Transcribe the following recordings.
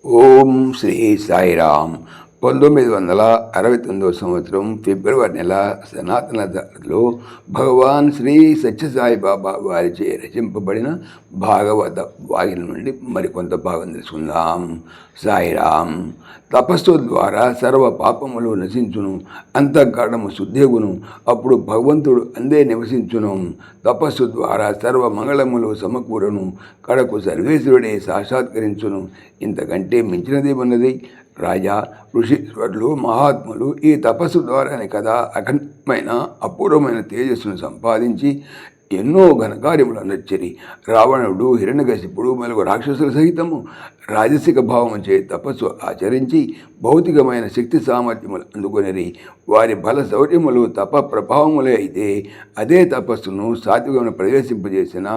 ఓం శ్రీ సాయిరామ్. 1969 సంవత్సరం ఫిబ్రవరి నెల సనాతన ధర్మంలో భగవాన్ శ్రీ సత్యసాయి బాబా వారిచే రచింపబడిన భాగవత వాగిల నుండి మరికొంత భాగం తెలుసుకుందాం. సాయిరామ్. తపస్సు ద్వారా సర్వ పాపములు నశించును, అంతఃకరణము శుద్ధిగును, అప్పుడు భగవంతుడు అందే నివసించును. తపస్సు ద్వారా సర్వ మంగళములు సమకూరును, కడకు సర్వేశ్వరుడే సాక్షాత్కరించును. ఇంతకంటే మించినది ఉన్నది. రాజా, ఋషీశ్వరులు, మహాత్ములు ఈ తపస్సు ద్వారానే కదా అఖండమైన అపూర్వమైన తేజస్సును సంపాదించి ఎన్నో ఘనకార్యములు నచ్చరి. రావణుడు, హిరణ్యకశిపుడు మొదలగు రాక్షసుల సహితము రాజసిక భావము చే తపస్సు ఆచరించి భౌతికమైన శక్తి సామర్థ్యములు అందుకొనిరి. వారి బల శౌర్యములు తప ప్రభావములే అయితే అదే తపస్సును సాత్వికమును ప్రవేశింపజేసిన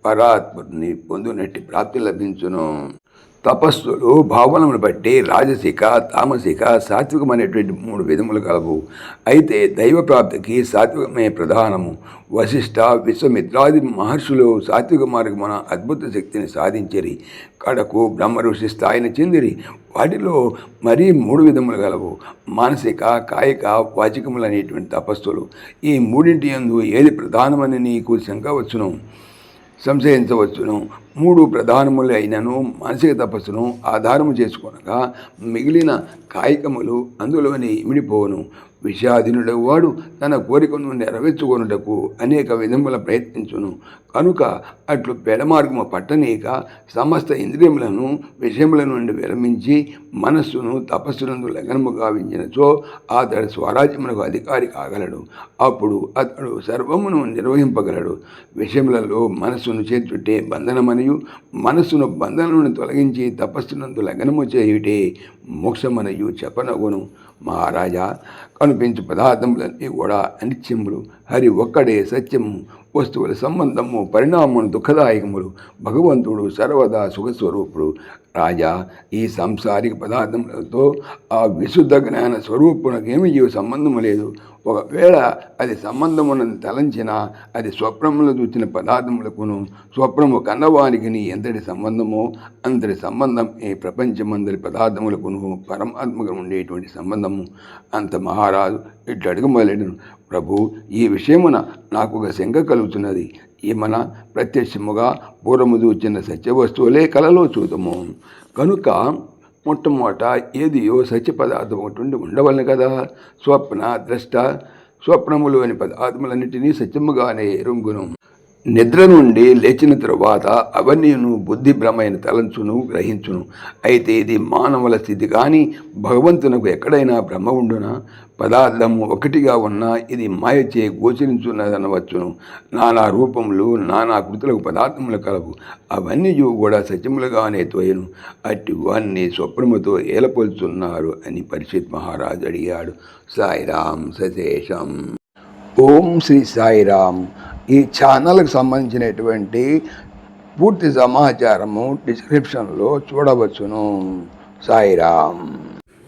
పరాత్ముని పొందునట్టి ప్రాప్తి లభించును. తపస్సులు భావనమును బట్టి రాజసిక, తామసిక, సాత్వికం అనేటువంటి 3 విధములు కలవు. అయితే దైవప్రాప్తికి సాత్వికమే ప్రధానము. వశిష్ఠ, విశ్వమిత్రాది మహర్షులు సాత్విక మార్గమున అద్భుత శక్తిని సాధించిరి. కడకు బ్రహ్మ ఋషి స్థాయిని చెందిరి. వాటిలో మరీ 3 విధములు గలవు. మానసిక, కాయిక, వాచికములు అనేటువంటి తపస్సులు. ఈ మూడింటి యందు ఏది ప్రధానమని నీకు శంక వచ్చును, సంశయించవచ్చును. 3 ప్రధానములు అయినను మానసిక తపస్సును ఆధారము చేసుకొనగా మిగిలిన కాయికములు అందులోని ఇమిడిపోను. విషాధీనుడు వాడు తన కోరికను నెరవేర్చుకొనుటకు అనేక విధముల ప్రయత్నించును. కనుక అట్లు పెడమార్గము పట్టనీక సమస్త ఇంద్రియములను విషయముల నుండి విరమించి మనస్సును తపస్సునందు లగ్నము గావించినచో అతడు స్వరాజ్యమునకు అధికారి కాగలడు. అప్పుడు అతడు సర్వమును నిర్వహింపగలడు. విషయములలో మనస్సును చేర్చుటే బంధనమనియు, మనస్సును బంధనను తొలగించి తపస్సునందు లగ్నము చేయుటే మోక్షమనయు చెప్పనగును. మహారాజా, కనిపించు పదార్థములన్నీ కూడా అనిత్యములు. హరి ఒక్కడే సత్యము. వస్తువుల సంబంధము, పరిణామము దుఃఖదాయకములు. భగవంతుడు సర్వదా సుఖస్వరూపుడు. రాజా, ఈ సాంసారిక పదార్థములతో ఆ విశుద్ధ జ్ఞాన స్వరూపునకు ఏమీ సంబంధము లేదు. ఒకవేళ అది సంబంధమునని తలంచినా అది స్వప్నములు చూచిన పదార్థములకును స్వప్నము కన్నవానికి నీ ఎంతటి సంబంధమో అంతటి సంబంధం ఈ ప్రపంచమందరి పదార్థములకును పరమాత్మకు ఉండేటువంటి సంబంధము. అంత మహారాజు ఇట్లు అడగమలేడు. ప్రభు, ఈ విషయమున నాకు ఒక శంక కలుగుతున్నది. ఈమన ప్రత్యక్షముగా పూర్వము చూచిన సత్యవస్తువులే కలలో చూద్దాము. కనుక మొట్టమొదట ఏదియో సత్య పదార్థం ఒకటి ఉండవలను కదా. స్వప్న, ద్రష్ట, స్వప్నములు అని పదార్థములన్నిటినీ సత్యముగానే ఎరుంగును. నిద్ర నుండి లేచిన తరువాత అవన్నీను బుద్ధి భ్రమైన తలంచును, గ్రహించును. అయితే ఇది మానవుల స్థితి కానీ భగవంతునకు ఎక్కడైనా భ్రమ ఉండునా? పదార్థము ఒకటిగా ఉన్నా ఇది మాయచే గోచరించున్నదనవచ్చును. నానా రూపములు, నానా కృతులకు పదార్థములు కలవు. అవన్నీ కూడా సత్యములుగానే తోయను. అటువన్నీ స్వప్నముతో ఏలపోల్చున్నారు అని పరీక్షిత్ మహారాజు అడిగాడు. సాయిరాం సశేషం. ఓం శ్రీ సాయిరామ్. ఈ ఛానల్కి సంబంధించినటువంటి పూర్తి సమాచారము డిస్క్రిప్షన్లో చూడవచ్చును. సాయిరామ్.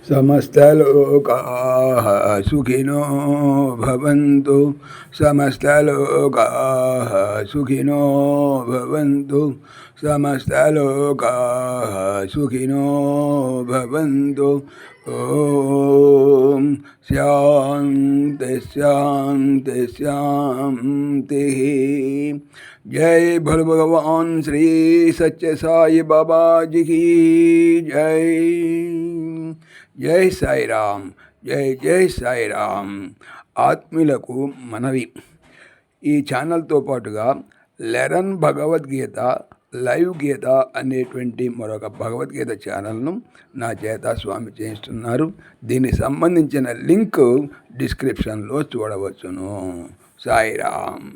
సమస్తలోకాః సుఖినో భవంతు. సమస్తలోకాః సుఖినో భవంతు. సమస్తలోకాః సుఖినో భవంతు. ఓం శాంతి శాంతి శాంతి. జై భోले భగవాన్ శ్రీ సత్య సాయి బాబాజీకి జై. జై సాయిరామ్. జై జై సాయిరామ్. ఆత్మీయులకు మనవి, ఈ ఛానల్తో పాటుగా లెరన్ భగవద్గీత లైవ్ గీత అనేటువంటి మరొక భగవద్గీత ఛానల్ను నా చేత స్వామి చేయిస్తున్నారు. దీనికి సంబంధించిన లింక్ డిస్క్రిప్షన్లో చూడవచ్చును. సాయిరామ్.